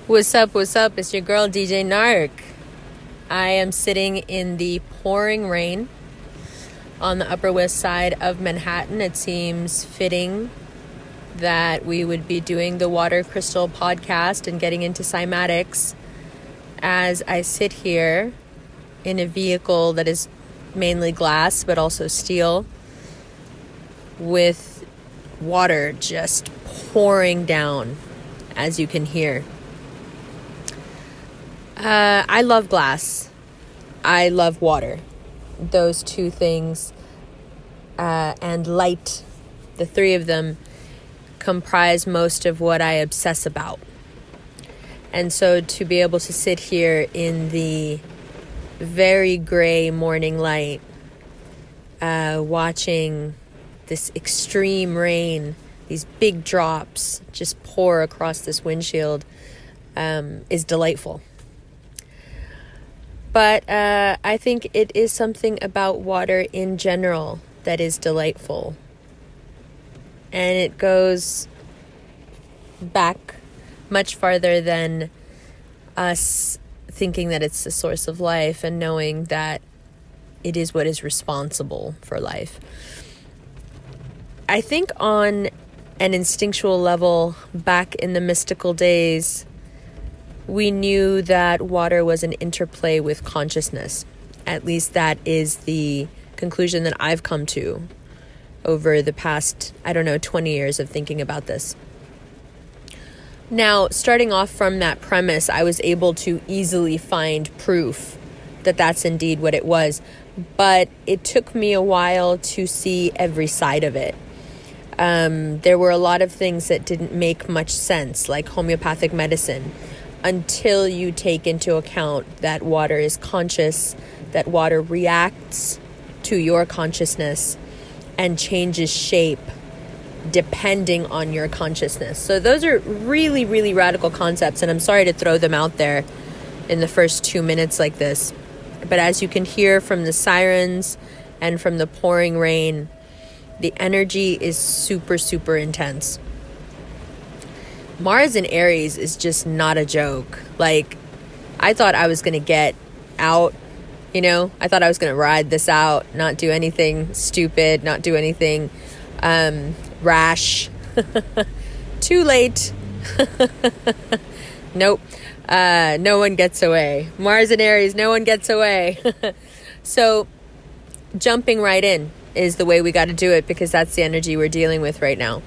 What's up? What's up? It's your girl DJ Narc. I am sitting in the pouring rain on the Upper West Side of Manhattan. It seems fitting that we would be doing the Water Crystal podcast and getting into Cymatics as I sit here in a vehicle that is mainly glass but also steel with water just pouring down, as you can hear. I love glass. I love water. Those two things and light, the three of them comprise most of what I obsess about. And so to be able to sit here in the very gray morning light, watching this extreme rain, these big drops just pour across this windshield, is delightful. But I think it is something about water in general that is delightful. And it goes back much farther than us thinking that it's the source of life and knowing that it is what is responsible for life. I think on an instinctual level, back in the mystical days, we knew that water was an interplay with consciousness. At least that is the conclusion that I've come to over the past, 20 years of thinking about this. Now, starting off from that premise, I was able to easily find proof that that's indeed what it was. But it took me a while to see every side of it. There were a lot of things that didn't make much sense, like homeopathic medicine, until you take into account that water is conscious, that water reacts to your consciousness and changes shape depending on your consciousness. So those are really, really radical concepts, and I'm sorry to throw them out there in the first 2 minutes like this. But as you can hear from the sirens and from the pouring rain, the energy is super, super intense. Mars in Aries is just not a joke. Like, I thought I was going to get out, I thought I was going to ride this out, not do anything stupid, not do anything rash. Too late. Nope. No one gets away. Mars in Aries, no one gets away. So jumping right in is the way we got to do it, because that's the energy we're dealing with right now.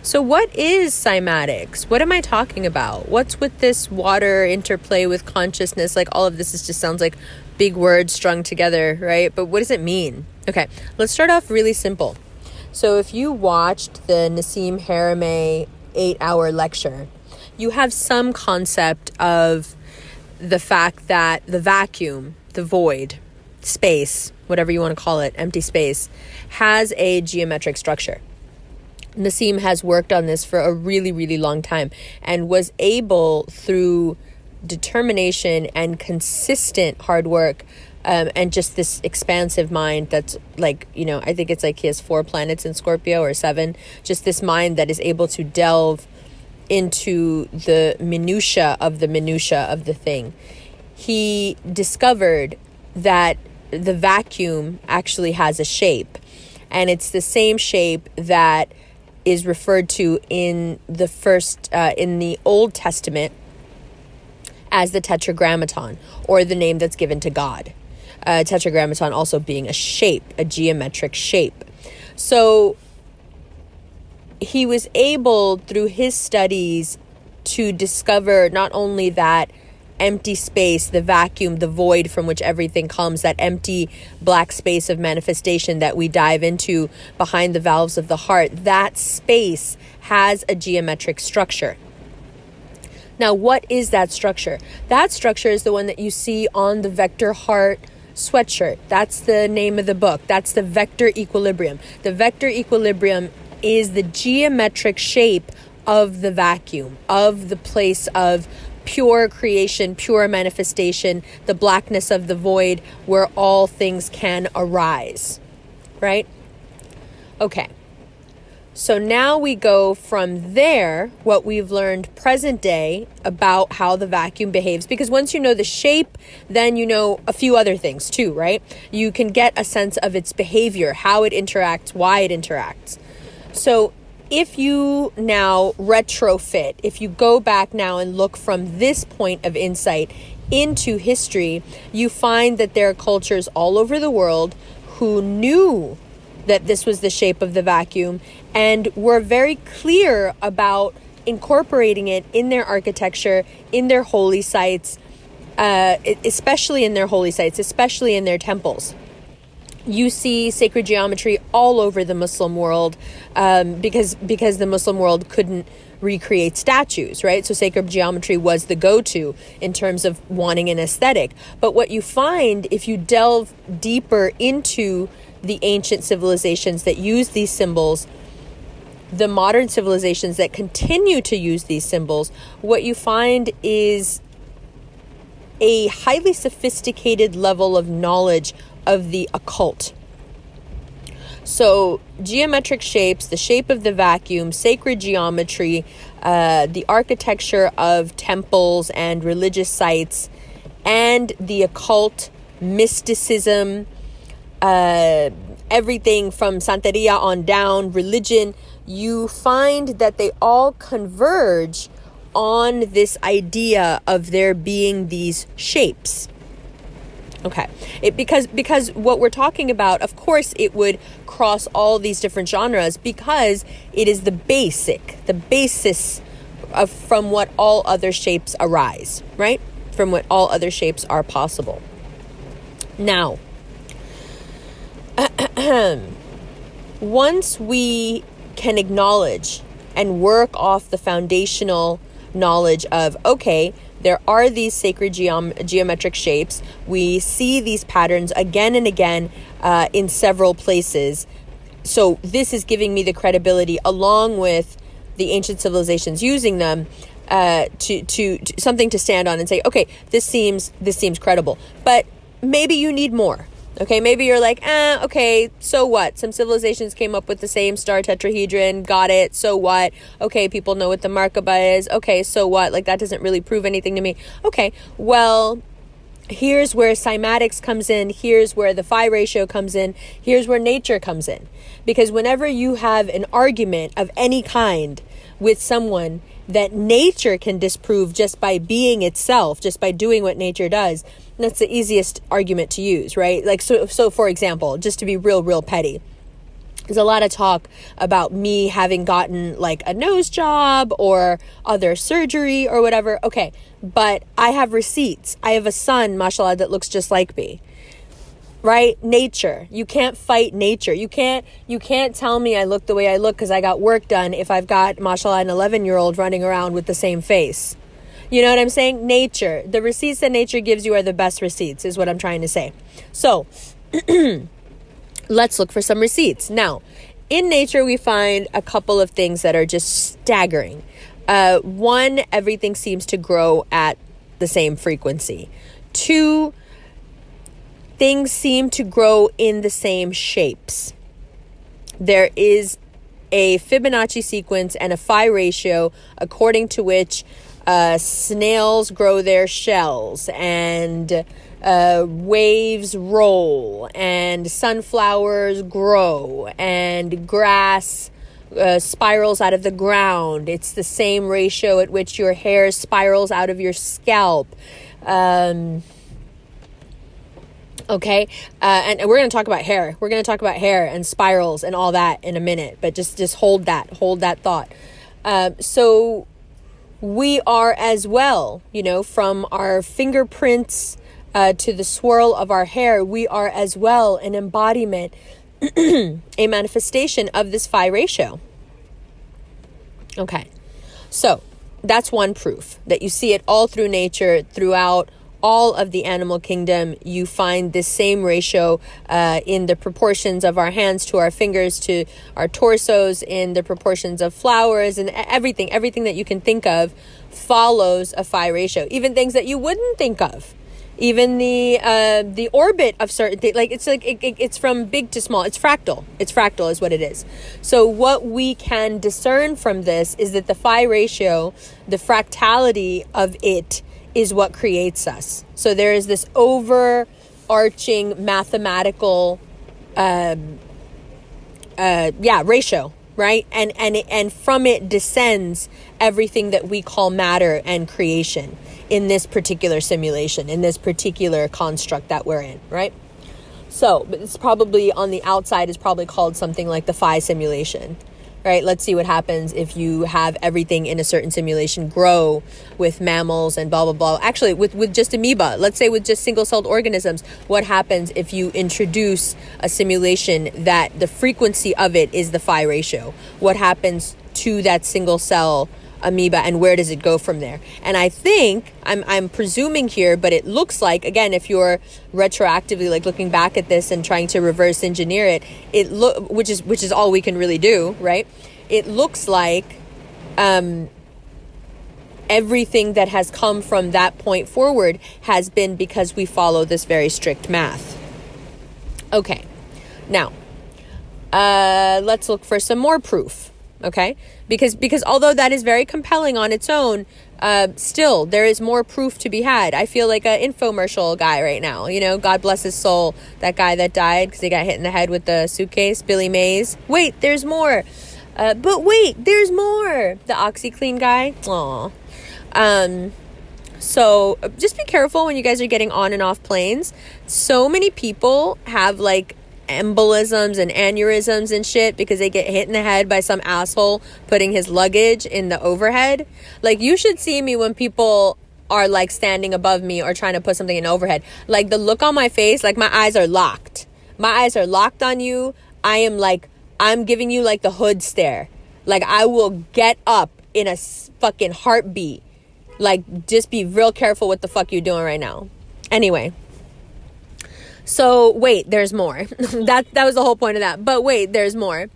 So what is cymatics? What am I talking about? What's with this water interplay with consciousness? Like, all of this just sounds like big words strung together, right? But what does it mean? Okay, let's start off really simple. So if you watched the Nassim Haramein 8-hour lecture, you have some concept of the fact that the vacuum, the void, space, whatever you want to call it, empty space, has a geometric structure. Nassim has worked on this for a really, really long time and was able, through determination and consistent hard work, and just this expansive mind that's like, I think it's like he has 4 planets in Scorpio or 7, just this mind that is able to delve into the minutia of the thing. He discovered that the vacuum actually has a shape, and it's the same shape that is referred to in the Old Testament as the Tetragrammaton, or the name that's given to God. Tetragrammaton also being a shape, a geometric shape. So he was able, through his studies, to discover not only that empty space, the vacuum, the void from which everything comes, that empty black space of manifestation that we dive into behind the valves of the heart, that space has a geometric structure. Now, what is that structure? That structure is the one that you see on the Vector Heart sweatshirt. That's the name of the book. That's the vector equilibrium. The vector equilibrium is the geometric shape of the vacuum, of the place of pure creation, pure manifestation, the blackness of the void where all things can arise, right? Okay. So now we go from there, what we've learned present day about how the vacuum behaves. Because once you know the shape, then you know a few other things too, right? You can get a sense of its behavior, how it interacts, why it interacts. So if you now retrofit, if you go back now and look from this point of insight into history, you find that there are cultures all over the world who knew that this was the shape of the vacuum and were very clear about incorporating it in their architecture, in their holy sites, especially in their holy sites, especially in their temples. You see sacred geometry all over the Muslim world because the Muslim world couldn't recreate statues, right? So sacred geometry was the go-to in terms of wanting an aesthetic. But what you find if you delve deeper into the ancient civilizations that use these symbols, the modern civilizations that continue to use these symbols, what you find is a highly sophisticated level of knowledge of the occult. So geometric shapes, the shape of the vacuum, sacred geometry, the architecture of temples and religious sites, and the occult, mysticism, everything from Santeria on down, religion, you find that they all converge on this idea of there being these shapes. Okay, because what we're talking about, of course, it would cross all these different genres because it is the basis of from what all other shapes arise, right? From what all other shapes are possible. Now, once we can acknowledge and work off the foundational knowledge of, okay, there are these sacred geometric shapes. We see these patterns again and again in several places. So this is giving me the credibility, along with the ancient civilizations using them, to something to stand on and say, okay, this seems credible. But maybe you need more. Okay, maybe you're like, okay, so what? Some civilizations came up with the same star tetrahedron, got it, so what? Okay, people know what the Merkaba is, okay, so what? Like, that doesn't really prove anything to me. Okay, well, here's where cymatics comes in, here's where the phi ratio comes in, here's where nature comes in. Because whenever you have an argument of any kind with someone that nature can disprove just by being itself, just by doing what nature does, that's the easiest argument to use, right? Like, so for example, just to be real petty, there's a lot of talk about me having gotten like a nose job or other surgery or whatever. Okay, but I have receipts. I have a son, mashallah, that looks just like me. Right? Nature. You can't fight nature. You can't tell me I look the way I look because I got work done if I've got, mashallah, an 11-year-old running around with the same face. You know what I'm saying? Nature. The receipts that nature gives you are the best receipts, is what I'm trying to say. So, let's look for some receipts. Now, in nature, we find a couple of things that are just staggering. One, everything seems to grow at the same frequency. Two, things seem to grow in the same shapes. There is a Fibonacci sequence and a phi ratio according to which snails grow their shells and waves roll and sunflowers grow and grass spirals out of the ground. It's the same ratio at which your hair spirals out of your scalp. Okay, and we're going to talk about hair. We're going to talk about hair and spirals and all that in a minute, but just hold that thought. So we are as well, from our fingerprints to the swirl of our hair, we are as well an embodiment, a manifestation of this phi ratio. Okay, so that's one proof that you see it all through nature, throughout all of the animal kingdom. You find this same ratio in the proportions of our hands to our fingers to our torsos, in the proportions of flowers, and everything that you can think of follows a phi ratio. Even things that you wouldn't think of. Even the orbit of certain things, like it's from big to small. It's fractal. It's fractal is what it is. So what we can discern from this is that the phi ratio, the fractality of it, is what creates us. So there is this overarching mathematical ratio, right? And from it descends everything that we call matter and creation in this particular simulation, in this particular construct that we're in, right? So it's probably on the outside is probably called something like the phi simulation, right? Let's see what happens if you have everything in a certain simulation grow with mammals and blah, blah, blah. Actually, with just amoeba, let's say with just single-celled organisms, what happens if you introduce a simulation that the frequency of it is the phi ratio? What happens to that single cell amoeba, and where does it go from there? And I think I'm presuming here, but it looks like, again, if you're retroactively like looking back at this and trying to reverse engineer it, which is all we can really do, right? It looks like everything that has come from that point forward has been because we follow this very strict math. Okay, now let's look for some more proof. Okay, because although that is very compelling on its own, still there is more proof to be had. I feel like an infomercial guy right now. You know, God bless his soul, that guy that died because he got hit in the head with the suitcase, Billy Mays. Wait, there's more. But wait, there's more. The OxyClean guy. Aw. So just be careful when you guys are getting on and off planes. So many people have like embolisms and aneurysms and shit because they get hit in the head by some asshole putting his luggage in the overhead. Like, you should see me when people are like standing above me or trying to put something in overhead. Like, the look on my face, like my eyes are locked. My eyes are locked on you. I'm giving you like the hood stare. Like, I will get up in a fucking heartbeat. Like, just be real careful what the fuck you're doing right now. Anyway. So wait, there's more. that was the whole point of that. But wait, there's more.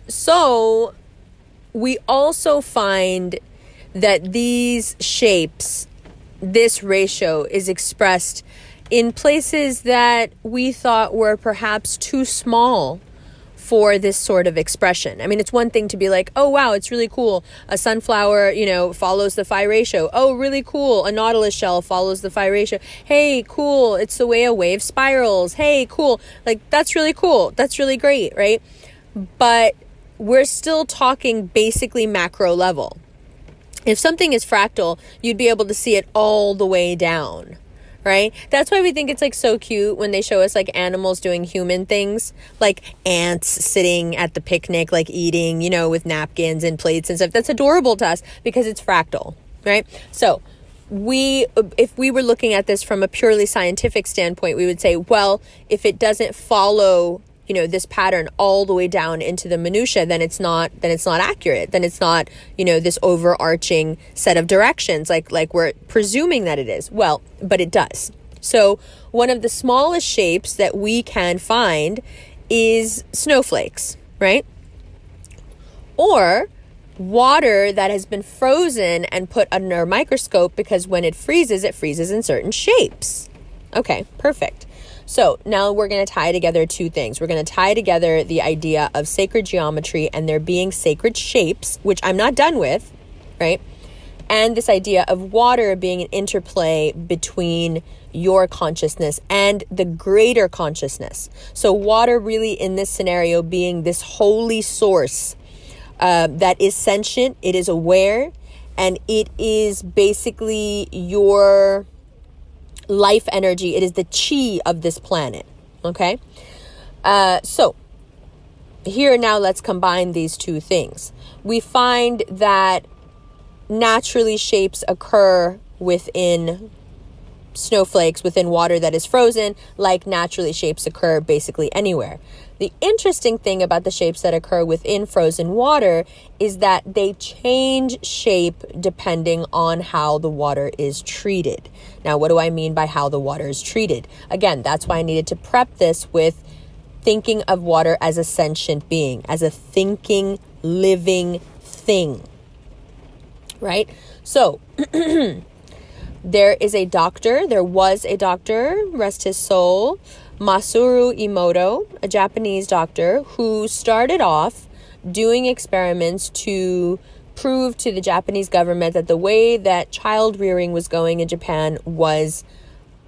So we also find that these shapes, this ratio is expressed in places that we thought were perhaps too small for this sort of expression. I mean, it's one thing to be like, oh, wow, it's really cool. A sunflower, follows the phi ratio. Oh, really cool. A nautilus shell follows the phi ratio. Hey, cool. It's the way a wave spirals. Hey, cool. Like, that's really cool. That's really great, right? But we're still talking basically macro level. If something is fractal, you'd be able to see it all the way down. Right? That's why we think it's like so cute when they show us like animals doing human things, like ants sitting at the picnic, like eating, with napkins and plates and stuff. That's adorable to us because it's fractal, right? So if we were looking at this from a purely scientific standpoint, we would say, well, if it doesn't follow this pattern all the way down into the minutia, then it's not accurate. Then it's not, this overarching set of directions like we're presuming that it is. Well, but it does. So one of the smallest shapes that we can find is snowflakes, right? Or water that has been frozen and put under a microscope, because when it freezes in certain shapes. Okay, perfect. So now we're going to tie together two things. We're going to tie together the idea of sacred geometry and there being sacred shapes, which I'm not done with, right? And this idea of water being an interplay between your consciousness and the greater consciousness. So water really in this scenario being this holy source that is sentient, it is aware, and it is basically your life energy. It is the chi of this planet. Okay. So here now let's combine these two things. We find that naturally shapes occur within snowflakes, within water that is frozen, like naturally shapes occur basically anywhere. The interesting thing about the shapes that occur within frozen water is that they change shape depending on how the water is treated. Now, what do I mean by how the water is treated? Again, that's why I needed to prep this with thinking of water as a sentient being, as a thinking, living thing, right? So There was a doctor, rest his soul, Masaru Emoto, a Japanese doctor, who started off doing experiments to prove to the Japanese government that the way that child rearing was going in Japan was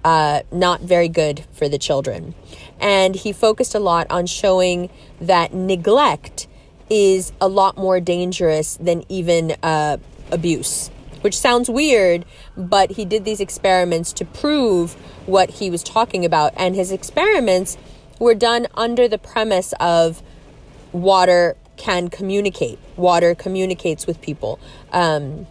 not very good for the children. And he focused a lot on showing that neglect is a lot more dangerous than even abuse, which sounds weird, but he did these experiments to prove what he was talking about. And his experiments were done under the premise of water can communicate. Water communicates with people, and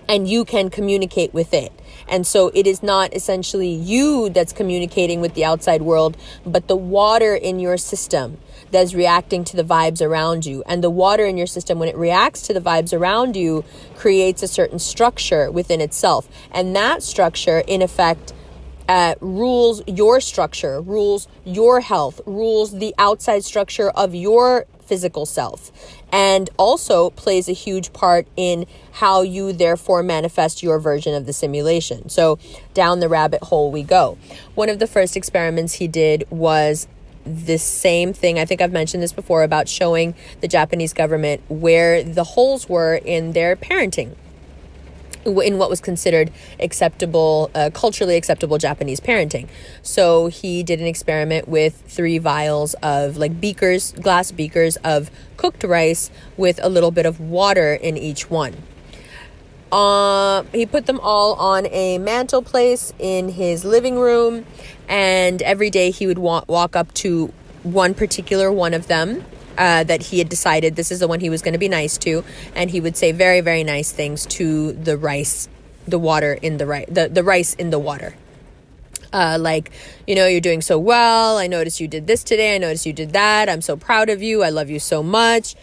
you can communicate with it. And so it is not essentially you that's communicating with the outside world, but the water in your system that's reacting to the vibes around you. And the water in your system, when it reacts to the vibes around you, creates a certain structure within itself. And that structure, in effect, rules your structure, rules your health, rules the outside structure of your physical self, and also plays a huge part in how you therefore manifest your version of the simulation. So down the rabbit hole we go. One of the first experiments he did was this same thing. I think I've mentioned this before about showing the Japanese government where the holes were in their parenting, in what was considered acceptable, culturally acceptable Japanese parenting. So he did an experiment with 3 vials of glass beakers of cooked rice with a little bit of water in each one. He put them all on a mantle place in his living room, and every day he would walk up to one particular one of them that he had decided this is the one he was going to be nice to, and he would say very, very nice things to the rice, the water in the rice, the rice in the water. Like, you're doing so well. I noticed you did this today. I noticed you did that. I'm so proud of you. I love you so much.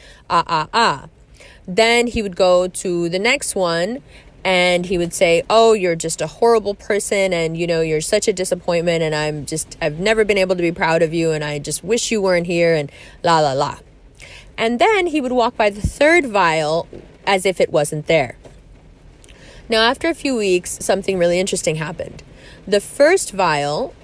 Then he would go to the next one and he would say, oh, you're just a horrible person, and you're such a disappointment, and I've never been able to be proud of you, and I just wish you weren't here, and la la la. And then he would walk by the 3rd vial as if it wasn't there. Now, after a few weeks, something really interesting happened. The 1st vial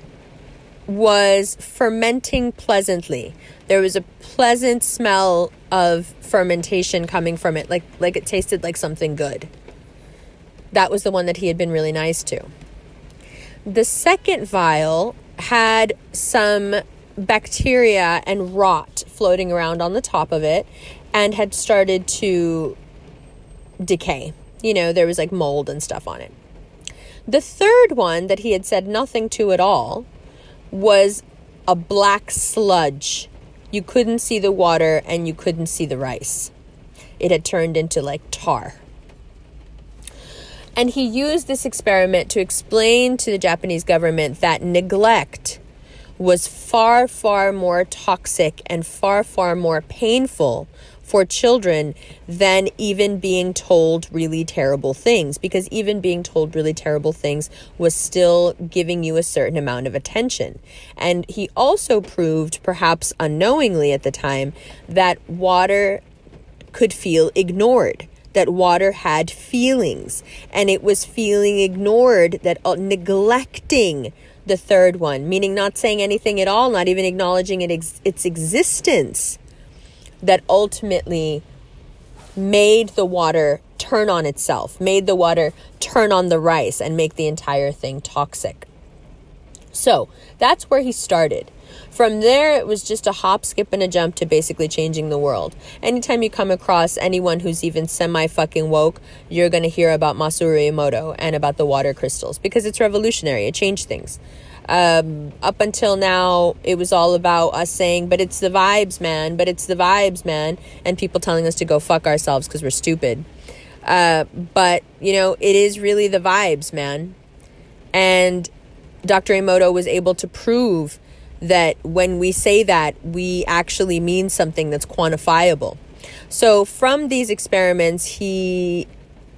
was fermenting pleasantly. There was a pleasant smell of fermentation coming from it, like it tasted like something good. That was the one that he had been really nice to. The 2nd vial had some bacteria and rot floating around on the top of it and had started to decay. There was like mold and stuff on it. The 3rd one that he had said nothing to at all was a black sludge. You couldn't see the water and you couldn't see the rice. It had turned into like tar. And he used this experiment to explain to the Japanese government that neglect was far, far more toxic and far, far more painful for children than even being told really terrible things, because even being told really terrible things was still giving you a certain amount of attention. And he also proved, perhaps unknowingly at the time, that water could feel ignored, that water had feelings, and it was feeling ignored, that neglecting the 3rd one, meaning not saying anything at all, not even acknowledging its existence, that ultimately made the water turn on itself, made the water turn on the rice and make the entire thing toxic. So that's where he started. From there, it was just a hop, skip, and a jump to basically changing the world. Anytime you come across anyone who's even semi-fucking woke, you're going to hear about Masaru Emoto and about the water crystals, because it's revolutionary. It changed things. Up until now, it was all about us saying, but it's the vibes, man. But it's the vibes, man. And people telling us to go fuck ourselves because we're stupid. But, it is really the vibes, man. And Dr. Emoto was able to prove that when we say that, we actually mean something that's quantifiable. So from these experiments, he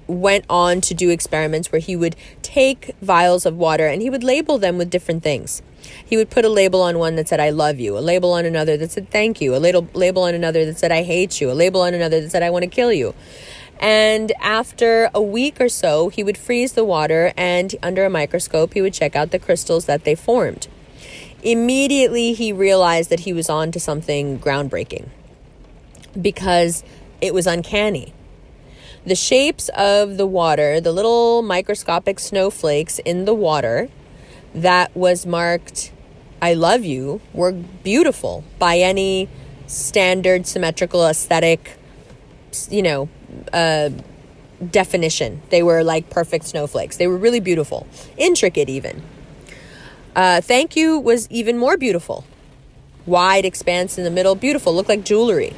went on to do experiments where he would take vials of water and he would label them with different things. He would put a label on one that said, I love you, a label on another that said, thank you, a label on another that said, I hate you, a label on another that said, I want to kill you. And after a week or so, he would freeze the water, and under a microscope, he would check out the crystals that they formed. Immediately, he realized that he was on to something groundbreaking because it was uncanny. The shapes of the water, the little microscopic snowflakes in the water that was marked, "I love you," were beautiful by any standard symmetrical aesthetic, definition. They were like perfect snowflakes. They were really beautiful, intricate even. Thank you was even more beautiful. Wide expanse in the middle, beautiful, looked like jewelry.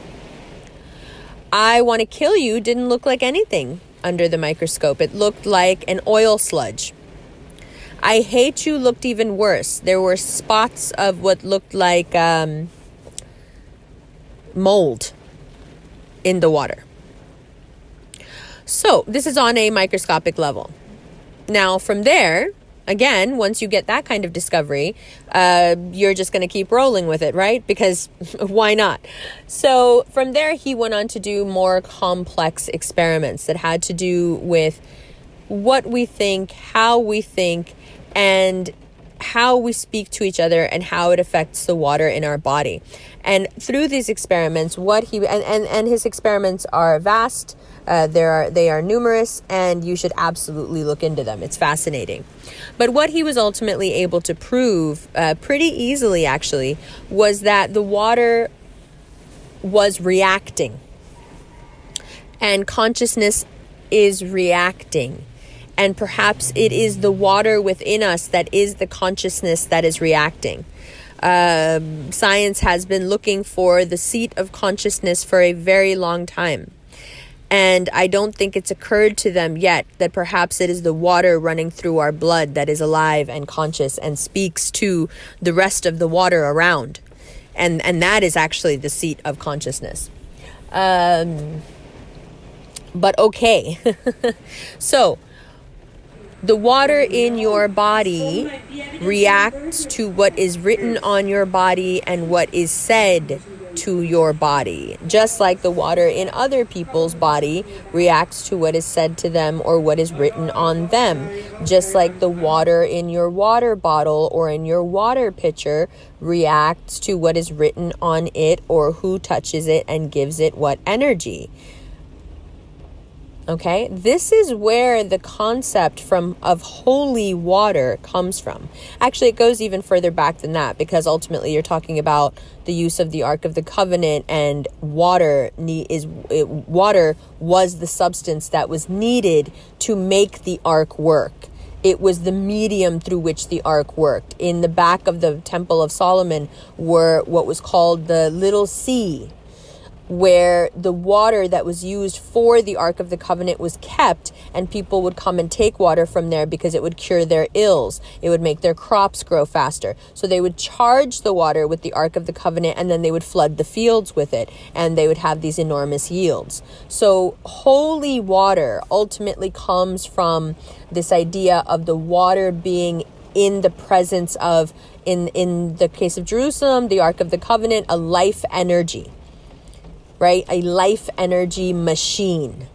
I want to kill you didn't look like anything under the microscope. It looked like an oil sludge. I hate you looked even worse. There were spots of what looked like mold in the water. So this is on a microscopic level. Now from there, again, once you get that kind of discovery, you're just going to keep rolling with it, right? Because why not? So from there, he went on to do more complex experiments that had to do with what we think, and how we speak to each other and how it affects the water in our body. And through these experiments, and his experiments are vast. They are numerous, and you should absolutely look into them. It's fascinating. But what he was ultimately able to prove, pretty easily actually, was that the water was reacting. And consciousness is reacting. And perhaps it is the water within us that is the consciousness that is reacting. Science has been looking for the seat of consciousness for a very long time. And I don't think it's occurred to them yet that perhaps it is the water running through our blood that is alive and conscious and speaks to the rest of the water around. And that is actually the seat of consciousness. But okay. So the water in your body reacts to what is written on your body and what is said to your body, just like the water in other people's body reacts to what is said to them or what is written on them, just like the water in your water bottle or in your water pitcher reacts to what is written on it or who touches it and gives it what energy. Okay, this is where the concept of holy water comes from. Actually, it goes even further back than that, because ultimately you're talking about the use of the Ark of the Covenant, and water was the substance that was needed to make the Ark work. It was the medium through which the Ark worked. In the back of the Temple of Solomon were what was called the Little Sea, where the water that was used for the Ark of the Covenant was kept, and people would come and take water from there because it would cure their ills. It would make their crops grow faster. So they would charge the water with the Ark of the Covenant, and then they would flood the fields with it, and they would have these enormous yields. So holy water ultimately comes from this idea of the water being in the presence of, in the case of Jerusalem, the Ark of the Covenant, a life energy. Right? A life energy machine.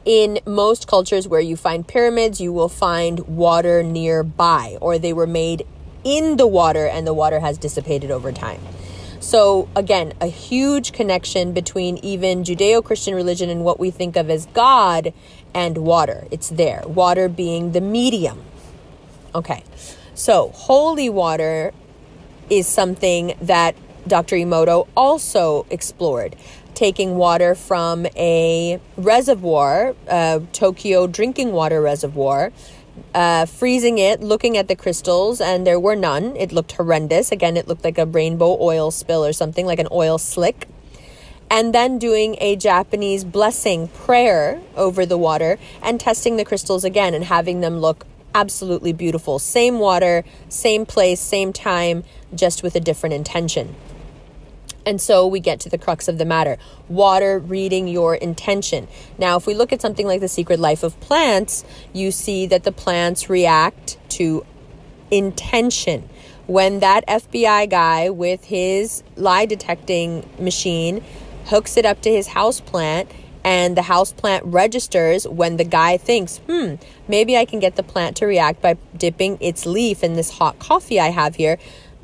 In most cultures where you find pyramids, you will find water nearby, or they were made in the water and the water has dissipated over time. So again, a huge connection between even Judeo-Christian religion and what we think of as God and water. It's there. Water being the medium. Okay. So holy water is something that Dr. Emoto also explored, taking water from a reservoir, Tokyo drinking water reservoir, freezing it, looking at the crystals, and there were none. It looked horrendous. Again, it looked like a rainbow oil spill or something, like an oil slick. And then doing a Japanese blessing prayer over the water and testing the crystals again and having them look absolutely beautiful. Same water, same place, same time, just with a different intention. And so we get to the crux of the matter. Water reading your intention. Now, if we look at something like The Secret Life of Plants, you see that the plants react to intention. When that FBI guy with his lie detecting machine hooks it up to his house plant And the houseplant registers when the guy thinks, maybe I can get the plant to react by dipping its leaf in this hot coffee I have here.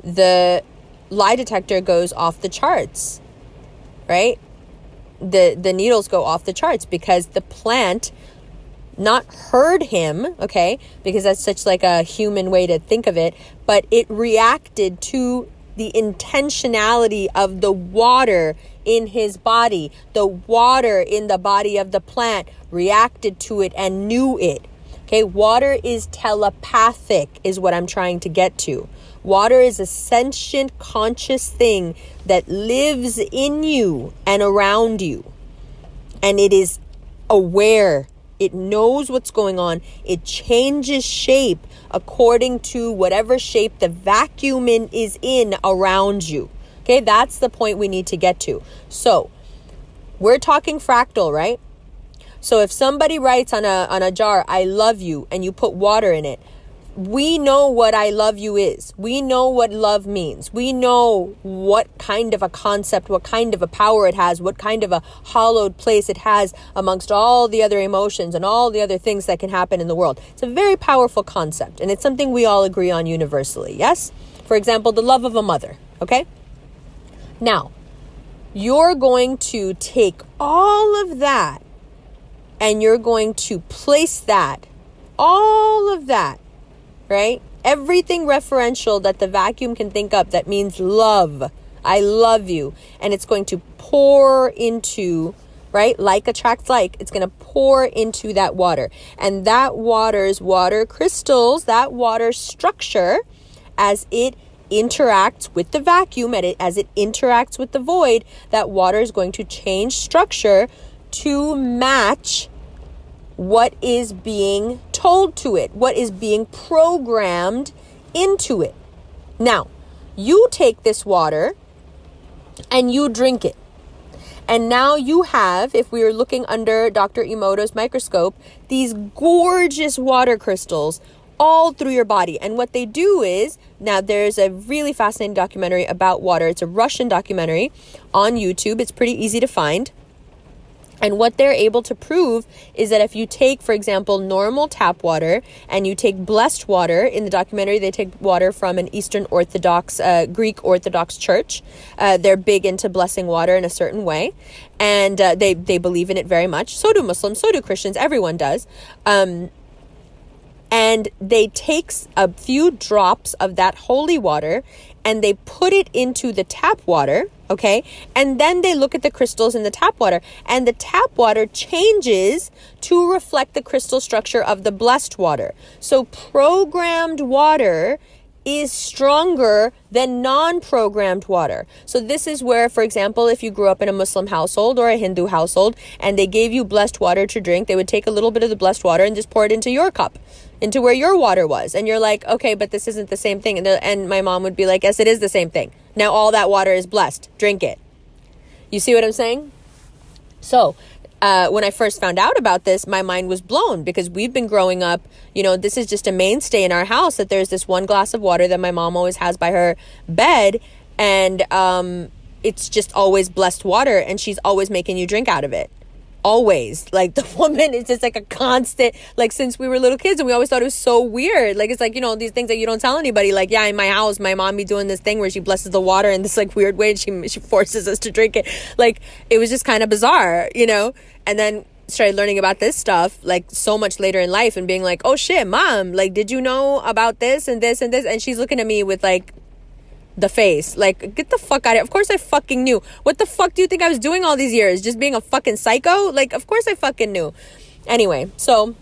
The lie detector goes off the charts, right? The needles go off the charts because the plant not heard him, okay? Because that's such like a human way to think of it, but it reacted to the intentionality of the water in his body. The water in the body of the plant reacted to it and knew it. Okay, water is telepathic is what I'm trying to get to. Water is a sentient, conscious thing that lives in you and around you. And it is aware. It knows what's going on. It changes shape according to whatever shape the vacuum is in around you. Okay, that's the point we need to get to. So, we're talking fractal, right? So if somebody writes on a jar, I love you, and you put water in it, we know what I love you is. We know what love means. We know what kind of a concept, what kind of a power it has, what kind of a hollowed place it has amongst all the other emotions and all the other things that can happen in the world. It's a very powerful concept, and it's something we all agree on universally, yes? For example, the love of a mother, okay? Now, you're going to take all of that and you're going to place that, all of that, right? Everything referential that the vacuum can think up that means love. I love you. And it's going to pour into, right? Like attracts like. It's going to pour into that water. And that water's water crystals, that water structure, as it interacts with the vacuum, as it interacts with the void, that water is going to change structure to match what is being told to it, what is being programmed into it. Now, you take this water and you drink it. And now you have, if we were looking under Dr. Emoto's microscope, these gorgeous water crystals all through your body. And what they do is, now there's a really fascinating documentary about water. It's a Russian documentary on YouTube. It's pretty easy to find. And what they're able to prove is that if you take, for example, normal tap water and you take blessed water, in the documentary, they take water from an Eastern Orthodox, Greek Orthodox church. They're big into blessing water in a certain way. And they believe in it very much. So do Muslims, so do Christians, everyone does. And they take a few drops of that holy water and they put it into the tap water, okay? And then they look at the crystals in the tap water, and the tap water changes to reflect the crystal structure of the blessed water. So programmed water is stronger than non-programmed water. So this is where, for example, if you grew up in a Muslim household or a Hindu household and they gave you blessed water to drink, they would take a little bit of the blessed water and just pour it into your cup, into where your water was. And you're like, okay, but this isn't the same thing. And my mom would be like, yes, it is the same thing. Now all that water is blessed. Drink it. You see what I'm saying? So when I first found out about this, my mind was blown because we've been growing up, you know, this is just a mainstay in our house that there's this one glass of water that my mom always has by her bed. And it's just always blessed water, and she's always making you drink out of it. Always. Like, the woman is just like a constant, like, since we were little kids, and we always thought it was so weird. Like, it's like, you know, these things that you don't tell anybody. Like, yeah, in my house, my mom be doing this thing where she blesses the water in this like weird way, and she forces us to drink it. Like, it was just kind of bizarre, you know? And then started learning about this stuff like so much later in life and being like, oh shit, mom, like, did you know about this and this and this? And she's looking at me with like the face, like, get the fuck out of here. Of course I fucking knew. What the fuck do you think I was doing all these years? Just being a fucking psycho? Like, of course I fucking knew. Anyway, so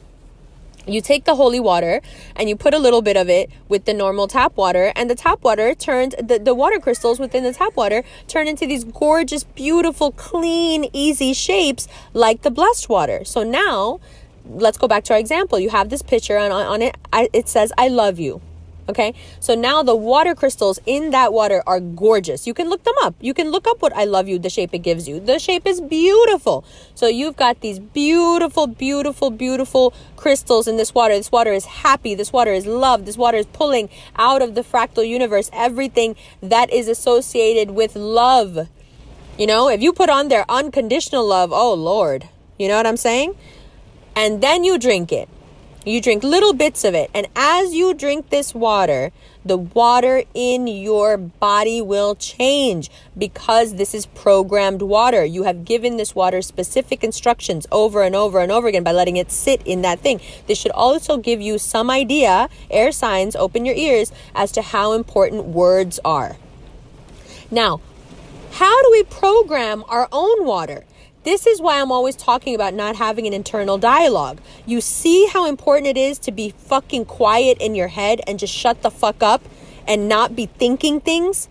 you take the holy water and you put a little bit of it with the normal tap water, and the tap water turns, the water crystals within the tap water turn into these gorgeous, beautiful, clean, easy shapes like the blessed water. So now, let's go back to our example. You have this picture and on it, it says, I love you. Okay, so now the water crystals in that water are gorgeous. You can look them up. You can look up what I love you, the shape it gives you. The shape is beautiful. So you've got these beautiful, beautiful, beautiful crystals in this water. This water is happy. This water is love. This water is pulling out of the fractal universe everything that is associated with love. You know, if you put on there unconditional love, oh Lord, You know what I'm saying? And then you drink it. You drink little bits of it. And as you drink this water, the water in your body will change because this is programmed water. You have given this water specific instructions over and over and over again by letting it sit in that thing. This should also give you some idea, air signs, open your ears, as to how important words are. Now, how do we program our own water? This is why I'm always talking about not having an internal dialogue. You see how important it is to be fucking quiet in your head and just shut the fuck up and not be thinking things?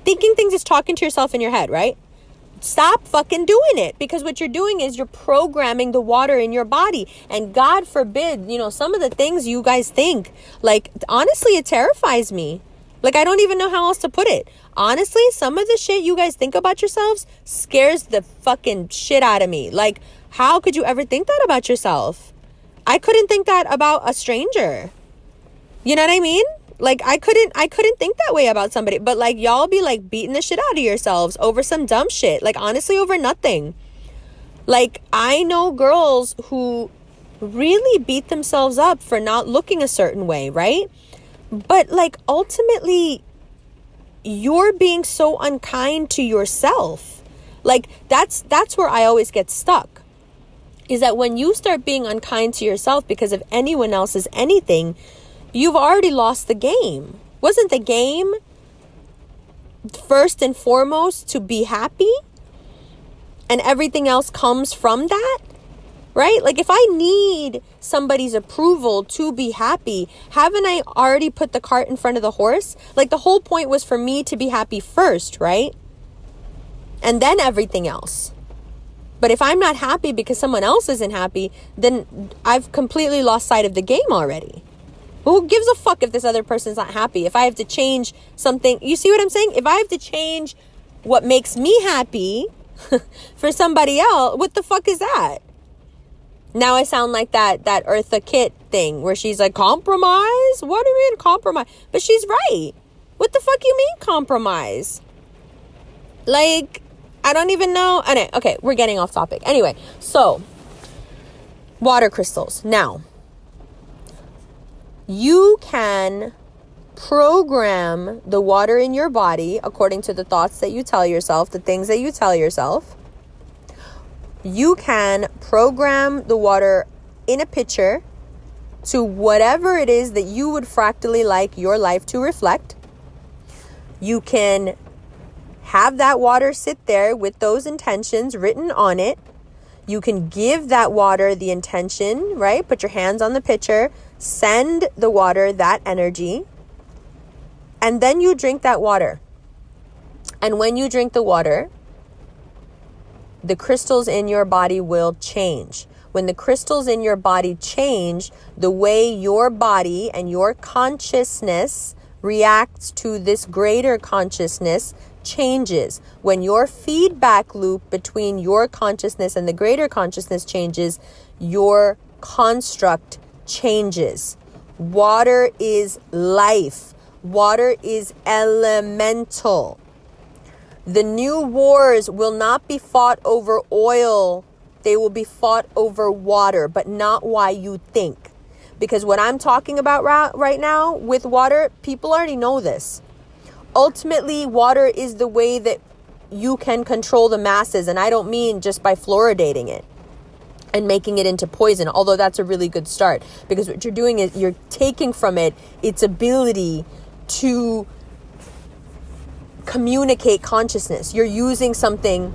Thinking things is talking to yourself in your head, right? Stop fucking doing it, because what you're doing is you're programming the water in your body. And God forbid, some of the things you guys think, like, honestly, it terrifies me. Like, I don't even know how else to put it. Honestly, some of the shit you guys think about yourselves scares the fucking shit out of me. Like, how could you ever think that about yourself? I couldn't think that about a stranger. You know what I mean? Like, I couldn't think that way about somebody. But, like, y'all be, like, beating the shit out of yourselves over some dumb shit. Like, honestly, over nothing. Like, I know girls who really beat themselves up for not looking a certain way, right? But, like, ultimately, you're being so unkind to yourself. Like, that's where I always get stuck. Is that when you start being unkind to yourself because of anyone else's anything, you've already lost the game. Wasn't the game first and foremost to be happy? And everything else comes from that? Right? Like, if I need somebody's approval to be happy, haven't I already put the cart in front of the horse? Like, the whole point was for me to be happy first, right? And then everything else. But if I'm not happy because someone else isn't happy, then I've completely lost sight of the game already. Who gives a fuck if this other person's not happy? If I have to change something, you see what I'm saying? If I have to change what makes me happy for somebody else, what the fuck is that? Now I sound like that Eartha Kitt thing where she's like, compromise? What do you mean compromise? But she's right. What the fuck you mean compromise? Like, I don't even know. Okay, we're getting off topic. Anyway, so water crystals. Now, you can program the water in your body according to the thoughts that you tell yourself, the things that you tell yourself. You can program the water in a pitcher to whatever it is that you would fractally like your life to reflect. You can have that water sit there with those intentions written on it. You can give that water the intention, right? Put your hands on the pitcher, send the water that energy, and then you drink that water. And when you drink the water, the crystals in your body will change. When the crystals in your body change, the way your body and your consciousness reacts to this greater consciousness changes. When your feedback loop between your consciousness and the greater consciousness changes, your construct changes. Water is life. Water is elemental. The new wars will not be fought over oil. They will be fought over water, but not why you think. Because what I'm talking about right now with water, people already know this. Ultimately, water is the way that you can control the masses. And I don't mean just by fluoridating it and making it into poison, although that's a really good start. Because what you're doing is you're taking from it its ability to communicate consciousness. You're using something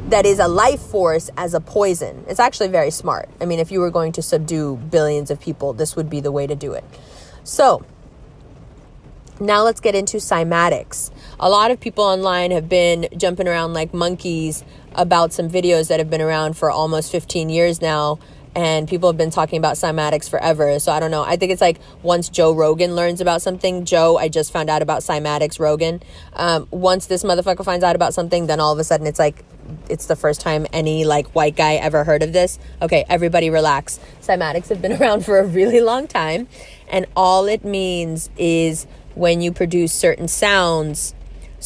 that is a life force as a poison. It's actually very smart. I mean, if you were going to subdue billions of people, this would be the way to do it. So now let's get into cymatics. A lot of people online have been jumping around like monkeys about some videos that have been around for almost 15 years now. And people have been talking about cymatics forever. So I don't know. I think it's like once Joe Rogan learns about something. Joe, I just found out about cymatics, Rogan. Once this motherfucker finds out about something, then all of a sudden it's like, it's the first time any like white guy ever heard of this. Okay, everybody relax. Cymatics have been around for a really long time. And all it means is when you produce certain sounds,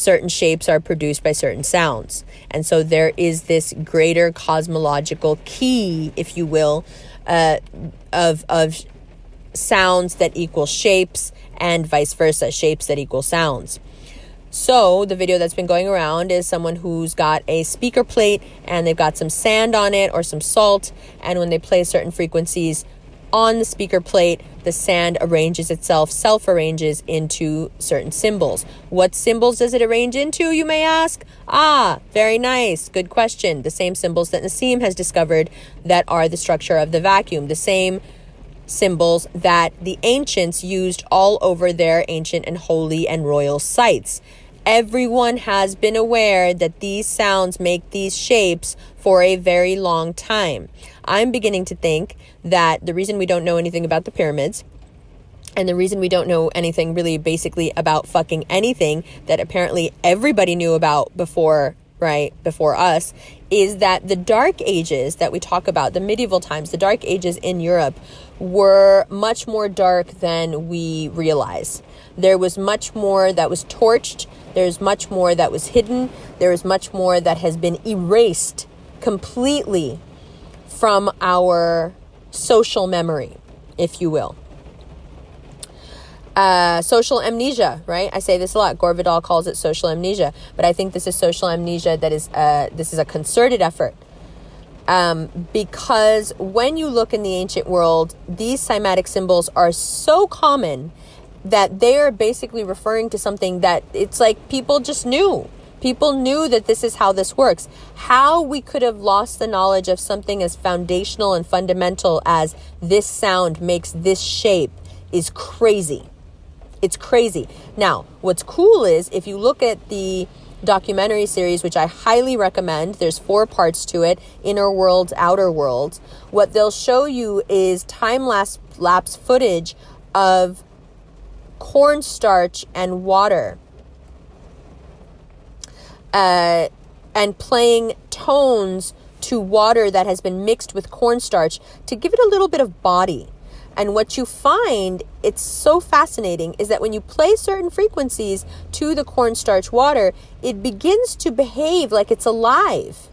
certain shapes are produced by certain sounds. And so there is this greater cosmological key, if you will, of sounds that equal shapes and vice versa, shapes that equal sounds. So the video that's been going around is someone who's got a speaker plate and they've got some sand on it or some salt. And when they play certain frequencies on the speaker plate, the sand arranges itself, self-arranges into certain symbols. What symbols does it arrange into, you may ask? Very nice. Good question. The same symbols that Nassim has discovered that are the structure of the vacuum. The same symbols that the ancients used all over their ancient and holy and royal sites. Everyone has been aware that these sounds make these shapes for a very long time. I'm beginning to think that the reason we don't know anything about the pyramids, and the reason we don't know anything really basically about fucking anything that apparently everybody knew about before us, is that the Dark Ages that we talk about, the medieval times, the Dark Ages in Europe, were much more dark than we realize. There was much more that was torched. There's much more that was hidden. There is much more that has been erased completely from our social memory, if you will. Social amnesia, right? I say this a lot. Gore Vidal calls it social amnesia, but I think this is social amnesia that is, this is a concerted effort. Because when you look in the ancient world, these cymatic symbols are so common that they are basically referring to something that it's like people just knew. People knew that this is how this works. How we could have lost the knowledge of something as foundational and fundamental as this sound makes this shape is crazy. It's crazy. Now, what's cool is if you look at the documentary series, which I highly recommend, there's 4 parts to it, Inner Worlds, Outer Worlds. What they'll show you is time-lapse footage of cornstarch and water and playing tones to water that has been mixed with cornstarch to give it a little bit of body. And what you find, it's so fascinating, is that when you play certain frequencies to the cornstarch water, it begins to behave like it's alive.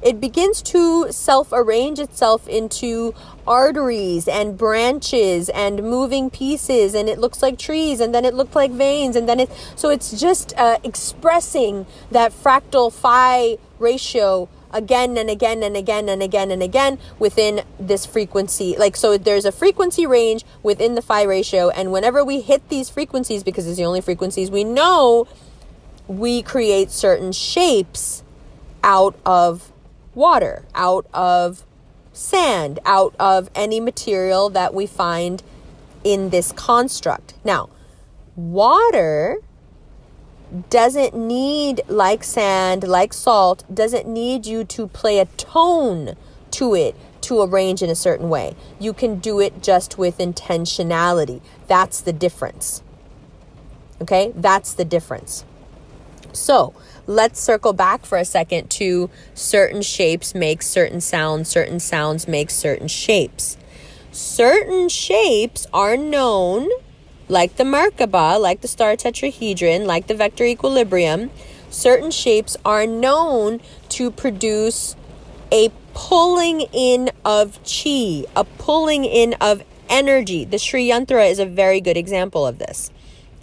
It begins to self-arrange itself into arteries and branches and moving pieces, and it looks like trees, and then it looked like veins, and then so it's just expressing that fractal phi ratio again and again and again and again and again within this frequency. So there's a frequency range within the phi ratio, and whenever we hit these frequencies, because it's the only frequencies we know, we create certain shapes out of water, out of sand, out of any material that we find in this construct. Now, water doesn't need, like sand, like salt, doesn't need you to play a tone to it to arrange in a certain way. You can do it just with intentionality. That's the difference. Okay? That's the difference. So, let's circle back for a second to certain shapes make certain sounds make certain shapes. Certain shapes are known, like the Merkaba, like the star tetrahedron, like the vector equilibrium. Certain shapes are known to produce a pulling in of chi, a pulling in of energy. The Sri Yantra is a very good example of this.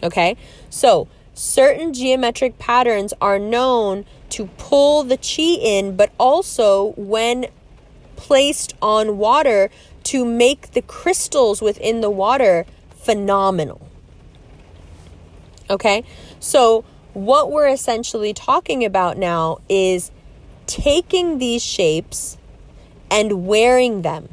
Okay? So, certain geometric patterns are known to pull the chi in, but also when placed on water to make the crystals within the water phenomenal. Okay? So what we're essentially talking about now is taking these shapes and wearing them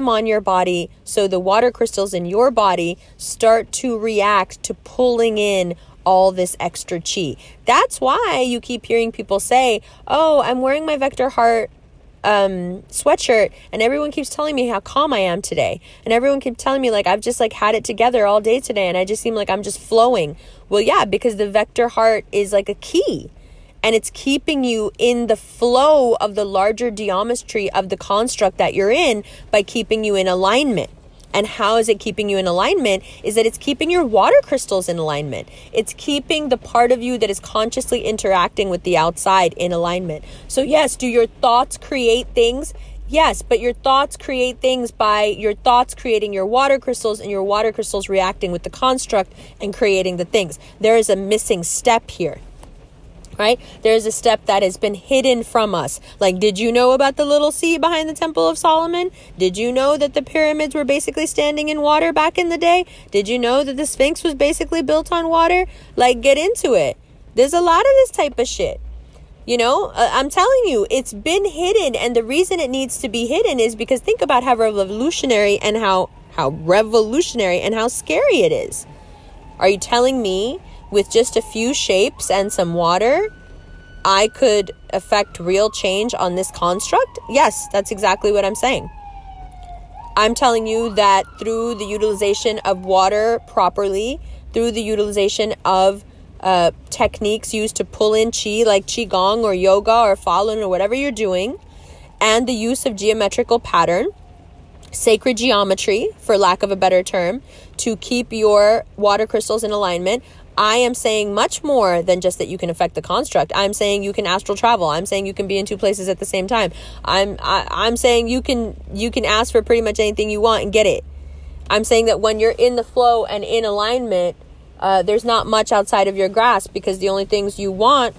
on your body so the water crystals in your body start to react to pulling in all this extra chi. That's why you keep hearing people say, oh, I'm wearing my Vector Heart sweatshirt and everyone keeps telling me how calm I am today. And everyone keeps telling me like I've just like had it together all day today and I just seem like I'm just flowing. Well, yeah, because the Vector Heart is like a key. And it's keeping you in the flow of the larger geometry of the construct that you're in by keeping you in alignment. And how is it keeping you in alignment? Is that it's keeping your water crystals in alignment. It's keeping the part of you that is consciously interacting with the outside in alignment. So yes, do your thoughts create things? Yes, but your thoughts create things by your thoughts creating your water crystals and your water crystals reacting with the construct and creating the things. There is a missing step here. Right? There's a step that has been hidden from us. Like, did you know about the little sea behind the Temple of Solomon? Did you know that the pyramids were basically standing in water back in the day? Did you know that the Sphinx was basically built on water? Like, get into it. There's a lot of this type of shit. You know, I'm telling you, it's been hidden. And the reason it needs to be hidden is because think about how revolutionary and how revolutionary and how scary it is. Are you telling me with just a few shapes and some water, I could affect real change on this construct? Yes, that's exactly what I'm saying. I'm telling you that through the utilization of water properly, through the utilization of techniques used to pull in chi, like qigong or yoga or falun or whatever you're doing, and the use of geometrical pattern, sacred geometry, for lack of a better term, to keep your water crystals in alignment, I am saying much more than just that you can affect the construct. I'm saying you can astral travel. I'm saying you can be in two places at the same time. I'm saying you can ask for pretty much anything you want and get it. I'm saying that when you're in the flow and in alignment, there's not much outside of your grasp, because the only things you want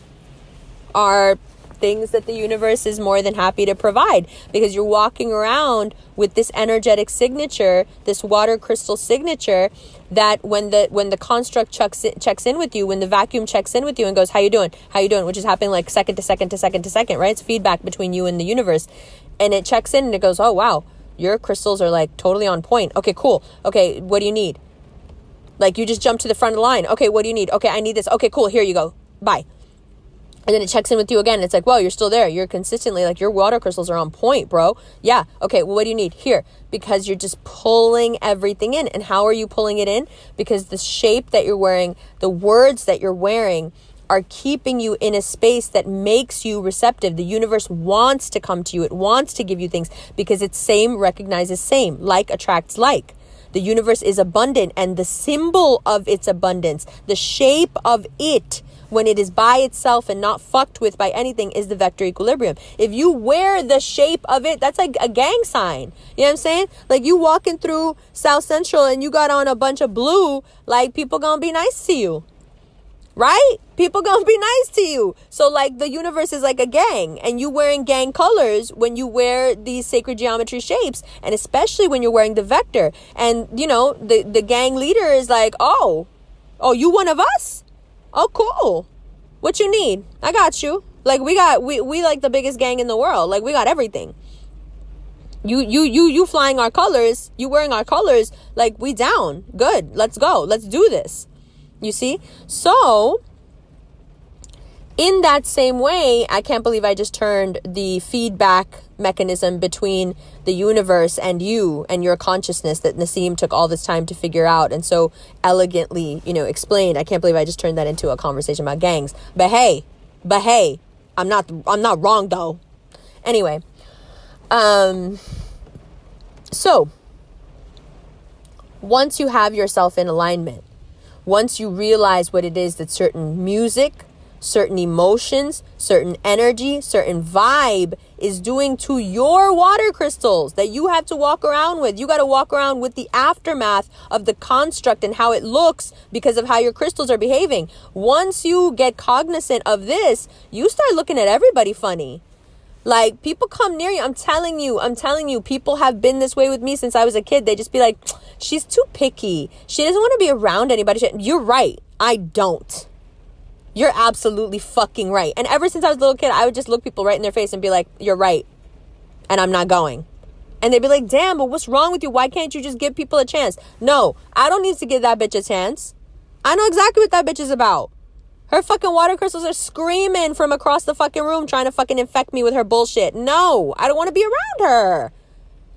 are things that the universe is more than happy to provide, because you're walking around with this energetic signature, this water crystal signature, that when the construct checks in with you, when the vacuum checks in with you and goes, how you doing, which is happening like second to second to second to second, right? It's feedback between you and the universe, and it checks in and it goes, oh wow, your crystals are like totally on point. Okay, cool. Okay, what do you need? Like, you just jump to the front of the line. Okay, what do you need? Okay, I need this. Okay, cool, here you go, bye. And then it checks in with you again. It's like, whoa, you're still there. You're consistently, like, your water crystals are on point, bro. Yeah. Okay. Well, what do you need? Here. Because you're just pulling everything in. And how are you pulling it in? Because the shape that you're wearing, the words that you're wearing are keeping you in a space that makes you receptive. The universe wants to come to you. It wants to give you things because it's same recognizes same. Like attracts like. The universe is abundant, and the symbol of its abundance, the shape of it, when it is by itself and not fucked with by anything, is the vector equilibrium. If you wear the shape of it, that's like a gang sign. You know what I'm saying? Like, you walking through South Central and you got on a bunch of blue, like, people gonna be nice to you. Right? People gonna be nice to you. So, like, the universe is like a gang, and you wearing gang colors when you wear these sacred geometry shapes, and especially when you're wearing the vector. And, you know, the gang leader is like, oh, you one of us? Oh, cool. What you need? I got you. Like, we like the biggest gang in the world. Like, we got everything. You flying our colors, you wearing our colors, like, we down. Good. Let's go. Let's do this. You see? So, in that same way, I can't believe I just turned the feedback mechanism between the universe and you and your consciousness that Nassim took all this time to figure out and so elegantly, you know, explained. I can't believe I just turned that into a conversation about gangs. But hey, I'm not wrong though. Anyway, so once you have yourself in alignment, once you realize what it is that certain music, certain emotions, certain energy, certain vibe is doing to your water crystals that you have to walk around with. You got to walk around with the aftermath of the construct and how it looks because of how your crystals are behaving. Once you get cognizant of this, you start looking at everybody funny. Like, people come near you. I'm telling you, people have been this way with me since I was a kid. They just be like, she's too picky. She doesn't want to be around anybody. You're right. I don't. You're absolutely fucking right. And ever since I was a little kid, I would just look people right in their face and be like, you're right. And I'm not going. And they'd be like, damn, but what's wrong with you? Why can't you just give people a chance? No, I don't need to give that bitch a chance. I know exactly what that bitch is about. Her fucking water crystals are screaming from across the fucking room trying to fucking infect me with her bullshit. No, I don't want to be around her.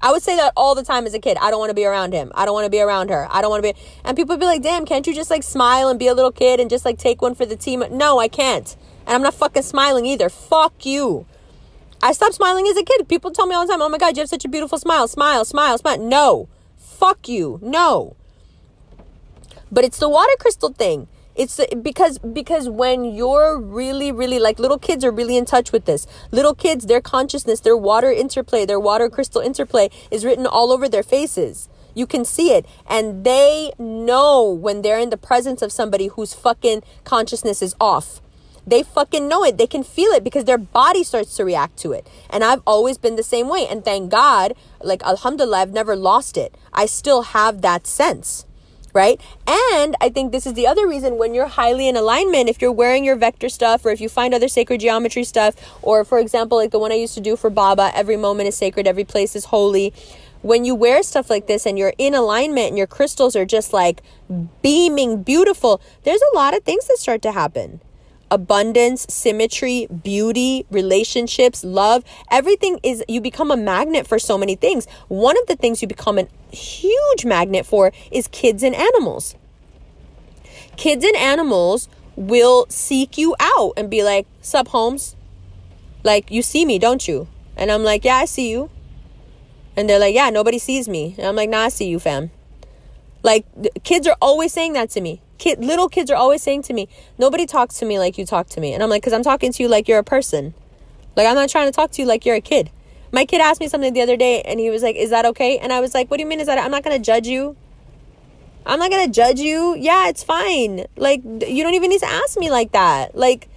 I would say that all the time as a kid. I don't want to be around him. I don't want to be around her. I don't want to be. And people would be like, damn, can't you just like smile and be a little kid and just like take one for the team? No, I can't. And I'm not fucking smiling either. Fuck you. I stopped smiling as a kid. People tell me all the time, oh my God, you have such a beautiful smile. Smile, smile, smile. No. Fuck you. No. But it's the water crystal thing. It's because when you're really, really, like, little kids are really in touch with this. Little kids, their consciousness, their water interplay, their water crystal interplay is written all over their faces. You can see it. And they know when they're in the presence of somebody whose fucking consciousness is off. They fucking know it. They can feel it because their body starts to react to it. And I've always been the same way. And thank God, like, alhamdulillah, I've never lost it. I still have that sense. Right? And I think this is the other reason when you're highly in alignment, if you're wearing your vector stuff, or if you find other sacred geometry stuff, or for example, like the one I used to do for Baba, every moment is sacred, every place is holy. When you wear stuff like this and you're in alignment and your crystals are just like beaming beautiful, there's a lot of things that start to happen. Abundance, symmetry, beauty, relationships, love, everything is, you become a magnet for so many things. One of the things you become a huge magnet for is kids and animals. Kids and animals will seek you out and be like, sup, Holmes? Like, you see me, don't you? And I'm like, yeah, I see you. And they're like, yeah, nobody sees me. And I'm like, nah, I see you, fam. Like, kids are always saying that to me. Little kids are always saying to me, nobody talks to me like you talk to me. And I'm like, because I'm talking to you like you're a person. Like, I'm not trying to talk to you like you're a kid. My kid asked me something the other day and he was like, is that okay? And I was like, what do you mean is that? I'm not going to judge you. I'm not going to judge you. Yeah, it's fine. Like, you don't even need to ask me like that. Like,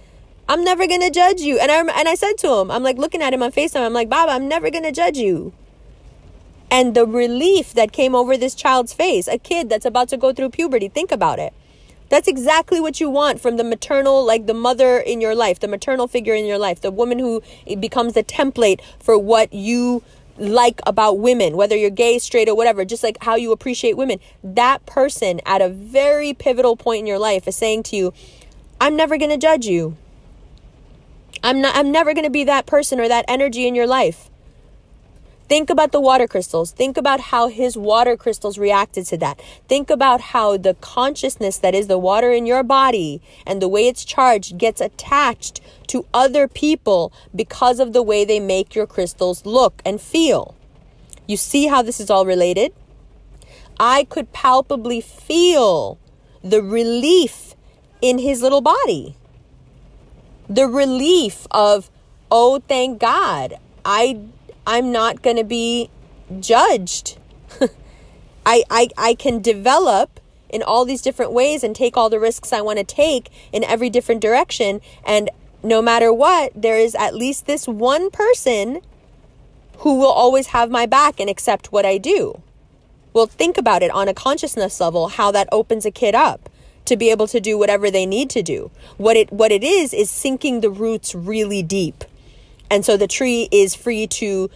I'm never going to judge you. And I said to him, I'm like looking at him on FaceTime. I'm like, Baba, I'm never going to judge you. And the relief that came over this child's face, a kid that's about to go through puberty, think about it. That's exactly what you want from the maternal, like the mother in your life, the maternal figure in your life, the woman who becomes the template for what you like about women, whether you're gay, straight, or whatever, just like how you appreciate women. That person at a very pivotal point in your life is saying to you, I'm never going to judge you. I'm never going to be that person or that energy in your life. Think about the water crystals. Think about how his water crystals reacted to that. Think about how the consciousness that is the water in your body and the way it's charged gets attached to other people because of the way they make your crystals look and feel. You see how this is all related? I could palpably feel the relief in his little body. The relief of, oh, thank God, I'm not going to be judged. I can develop in all these different ways and take all the risks I want to take in every different direction. And no matter what, there is at least this one person who will always have my back and accept what I do. Well, think about it on a consciousness level, how that opens a kid up to be able to do whatever they need to do. What it is sinking the roots really deep. And so the tree is free to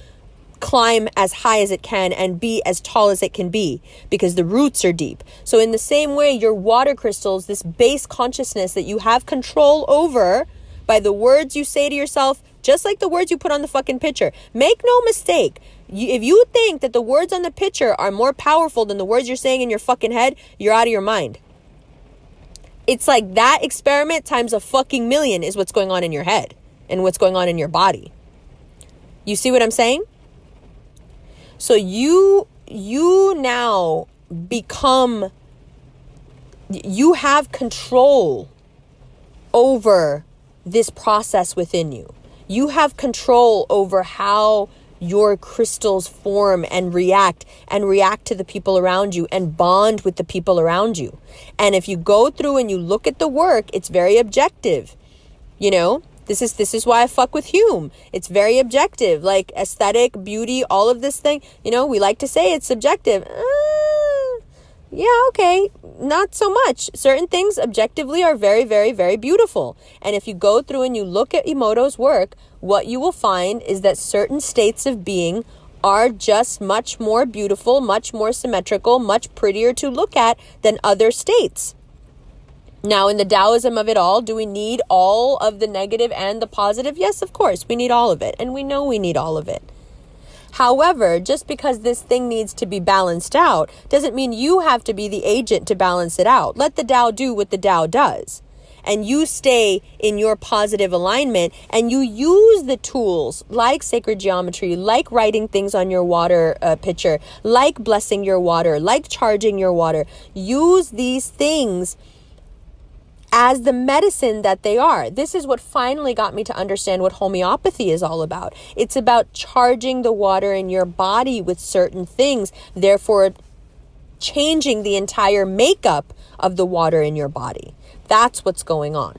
climb as high as it can and be as tall as it can be because the roots are deep. So in the same way, your water crystals, this base consciousness that you have control over by the words you say to yourself, just like the words you put on the fucking picture. Make no mistake. If you think that the words on the picture are more powerful than the words you're saying in your fucking head, you're out of your mind. It's like that experiment times a fucking million is what's going on in your head and what's going on in your body. You see what I'm saying? So you now become, you have control over this process within you. You have control over how your crystals form and react to the people around you and bond with the people around you. And if you go through and you look at the work, it's very objective. You know, this is why I fuck with Hume. It's very objective, like aesthetic, beauty, all of this thing. You know, we like to say it's subjective. Yeah, okay, not so much. Certain things objectively are very, very, very beautiful. And if you go through and you look at Emoto's work, what you will find is that certain states of being are just much more beautiful, much more symmetrical, much prettier to look at than other states. Now, in the Taoism of it all, do we need all of the negative and the positive? Yes, of course, we need all of it. And we know we need all of it. However, just because this thing needs to be balanced out doesn't mean you have to be the agent to balance it out. Let the Tao do what the Tao does. and you stay in your positive alignment and you use the tools like sacred geometry, like writing things on your water pitcher, like blessing your water, like charging your water, use these things as the medicine that they are. This is what finally got me to understand what homeopathy is all about. It's about charging the water in your body with certain things, therefore changing the entire makeup of the water in your body. That's what's going on.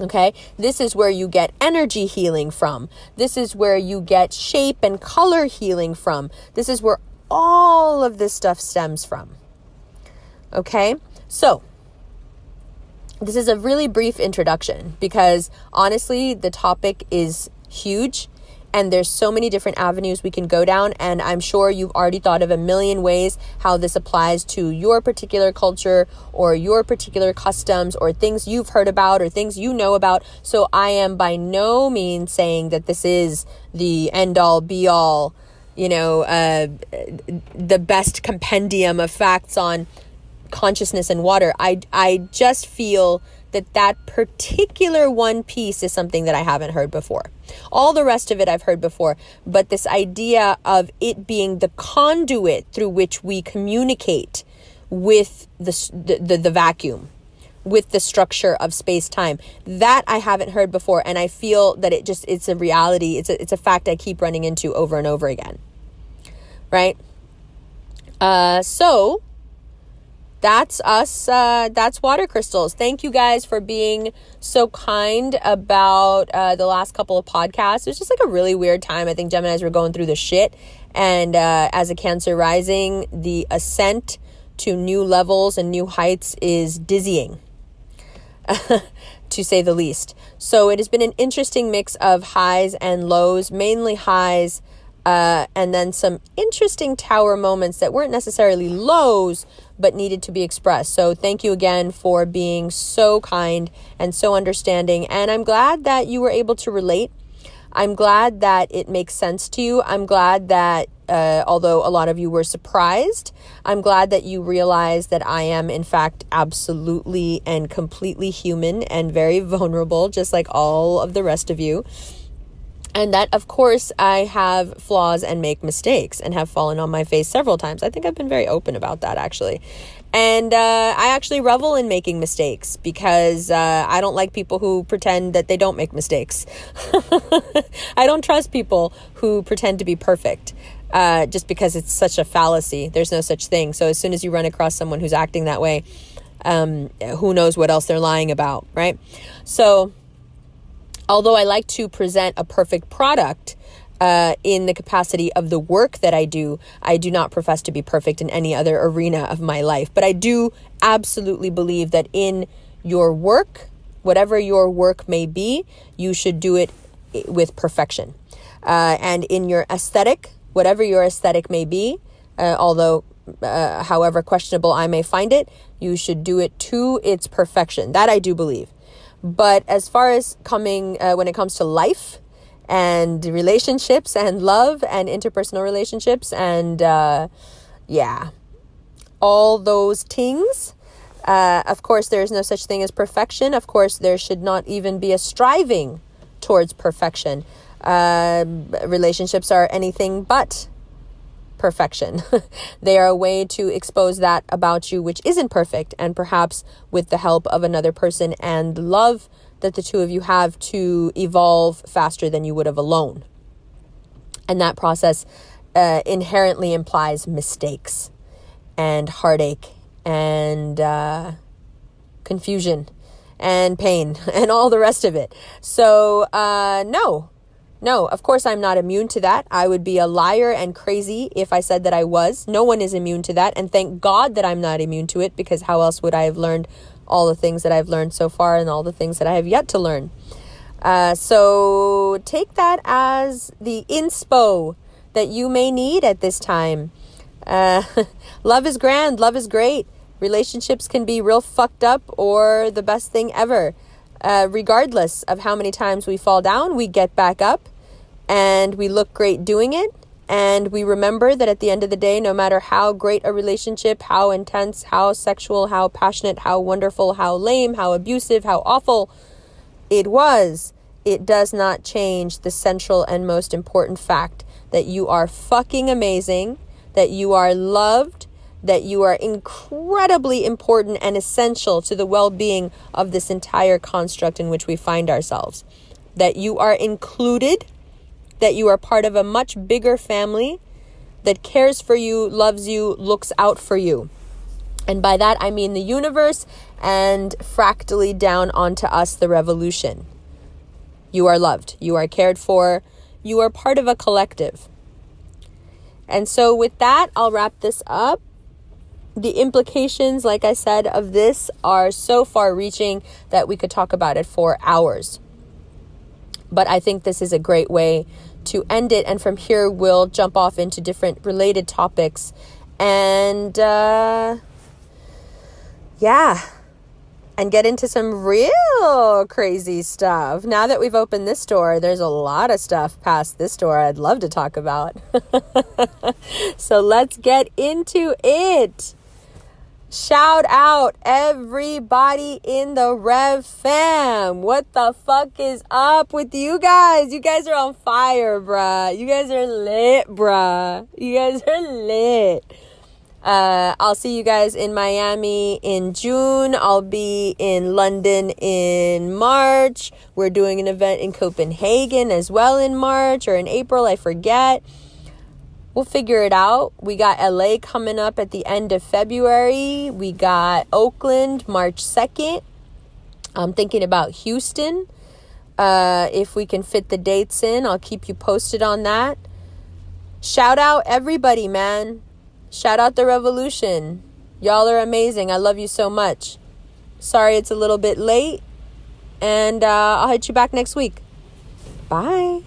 Okay, this is where you get energy healing from. This is where you get shape and color healing from. This is where all of this stuff stems from. Okay, so this is a really brief introduction because honestly, the topic is huge and there's so many different avenues we can go down. And I'm sure you've already thought of a million ways how this applies to your particular culture or your particular customs or things you've heard about or things you know about. So I am by no means saying that this is the end all be all, the best compendium of facts on consciousness and water. I just feel that particular one piece is something that I haven't heard before. All the rest of it I've heard before, but this idea of it being the conduit through which we communicate with the vacuum, with the structure of space-time, that I haven't heard before, and I feel that it's a reality. It's a fact I keep running into over and over again. Right? So that's us. That's water crystals. Thank you guys for being so kind about the last couple of podcasts. It was just like a really weird time. I think Geminis were going through the shit. And as a Cancer rising, the ascent to new levels and new heights is dizzying, to say the least. So it has been an interesting mix of highs and lows, mainly highs, and then some interesting tower moments that weren't necessarily lows, but needed to be expressed. So thank you again for being so kind and so understanding. And I'm glad that you were able to relate. I'm glad that it makes sense to you. I'm glad that, although a lot of you were surprised, I'm glad that you realized that I am, in fact, absolutely and completely human and very vulnerable, just like all of the rest of you. And that, of course, I have flaws and make mistakes and have fallen on my face several times. I think I've been very open about that, actually. And I actually revel in making mistakes because I don't like people who pretend that they don't make mistakes. I don't trust people who pretend to be perfect just because it's such a fallacy. There's no such thing. So as soon as you run across someone who's acting that way, who knows what else they're lying about, right? So although I like to present a perfect product in the capacity of the work that I do not profess to be perfect in any other arena of my life. But I do absolutely believe that in your work, whatever your work may be, you should do it with perfection. And in your aesthetic, whatever your aesthetic may be, although however questionable I may find it, you should do it to its perfection. That I do believe. But as far as when it comes to life and relationships and love and interpersonal relationships and, all those things, of course, there is no such thing as perfection. Of course, there should not even be a striving towards perfection. Relationships are anything but perfection. They are a way to expose that about you which isn't perfect, and perhaps with the help of another person and love that the two of you have to evolve faster than you would have alone. And that process inherently implies mistakes and heartache and confusion and pain and all the rest of it. So No, of course I'm not immune to that. I would be a liar and crazy if I said that I was. No one is immune to that. And thank God that I'm not immune to it, because how else would I have learned all the things that I've learned so far and all the things that I have yet to learn? So take that as the inspo that you may need at this time. Love is grand. Love is great. Relationships can be real fucked up or the best thing ever. Regardless of how many times we fall down, we get back up and we look great doing it. And we remember that at the end of the day, no matter how great a relationship, how intense, how sexual, how passionate, how wonderful, how lame, how abusive, how awful it was, it does not change the central and most important fact that you are fucking amazing, that you are loved, that you are incredibly important and essential to the well-being of this entire construct in which we find ourselves, that you are included, that you are part of a much bigger family that cares for you, loves you, looks out for you. And by that, I mean the universe and fractally down onto us, the revolution. You are loved. You are cared for. You are part of a collective. And so with that, I'll wrap this up. The implications, like I said, of this are so far-reaching that we could talk about it for hours. But I think this is a great way to end it. And from here, we'll jump off into different related topics. And and get into some real crazy stuff. Now that we've opened this door, there's a lot of stuff past this door I'd love to talk about. So let's get into it. Shout out everybody in the Rev fam. What the fuck is up with you guys? You guys are on fire, bruh. You guys are lit, bruh. You guys are lit. I'll see you guys in Miami in June. I'll be in London in March. We're doing an event in Copenhagen as well in March or in April, I forget. We'll figure it out. We got LA coming up at the end of February. We got Oakland March 2nd. I'm thinking about Houston. If we can fit the dates in, I'll keep you posted on that. Shout out everybody, man. Shout out the revolution. Y'all are amazing. I love you so much. Sorry it's a little bit late. And I'll hit you back next week. Bye.